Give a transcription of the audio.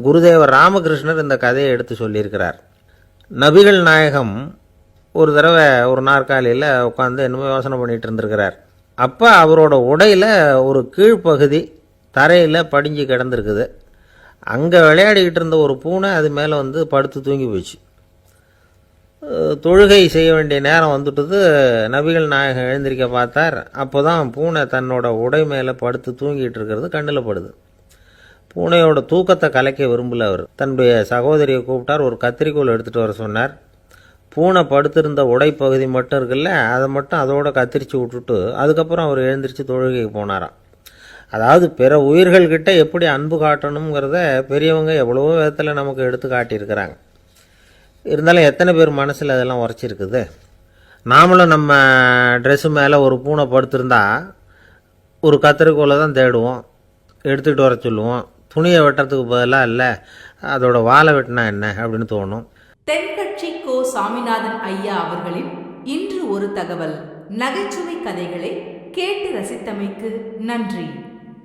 குருதேவர் ராமகிருஷ்ணர் இந்த கதையை எடுத்து சொல்லியிருக்கிறார். நபிகள் நாயகம் ஒரு தடவை ஒரு நாற்காலியில் உட்காந்து என்னமோ யோசனை பண்ணிகிட்டு இருந்திருக்கிறார். அப்போ அவரோட உடையில் ஒரு கீழ்ப்பகுதி தரையில் படிஞ்சு கிடந்திருக்குது. அங்கே விளையாடிக்கிட்டு இருந்த ஒரு பூனை அது மேலே வந்து படுத்து தூங்கி போச்சு. தொழுகை செய்ய வேண்டிய நேரம் வந்துட்டது. நபிகள் நாயகம் எழுந்திருக்க பார்த்தார். அப்போ தான் பூனை தன்னோட உடை மேலே படுத்து தூங்கிட்டு இருக்கிறது கண்ணில் படுது. பூனையோட தூக்கத்தை கலைக்க விரும்பல. அவர் தன்னுடைய சகோதரியை கூப்பிட்டார். ஒரு கத்திரிக்கோல் எடுத்துகிட்டு வர சொன்னார். பூனை படுத்திருந்த உடைப்பகுதி மட்டும் இருக்குல்ல, அதை மட்டும் அதோட கத்திரிச்சு விட்டுட்டு அதுக்கப்புறம் அவர் எழுந்திரிச்சு தொழுகைக்கு போனாராம். அதாவது பிற உயிர்கள்கிட்ட எப்படி அன்பு காட்டணுங்கிறத பெரியவங்க எவ்வளவோ விதத்தில் நமக்கு எடுத்து காட்டியிருக்கிறாங்க. இருந்தாலும் எத்தனை பேர் மனசில் அதெல்லாம் உரைச்சிருக்குது. நாமளும் நம்ம ட்ரெஸ்ஸு மேலே ஒரு பூனை படுத்திருந்தா ஒரு கத்திரிக்கோலை தான் தேடுவோம், எடுத்துகிட்டு வர சொல்லுவோம். துணியை வெட்டுறதுக்கு பதிலாக இல்லை அதோட வாழை வெட்டினா என்ன அப்படின்னு தோணும். தென்கட்சி கோ சாமிநாதன் ஐயா அவர்களின் இன்று ஒரு தகவல் நகைச்சுவை கதைகளை கேட்டு ரசித்தமைக்கு நன்றி.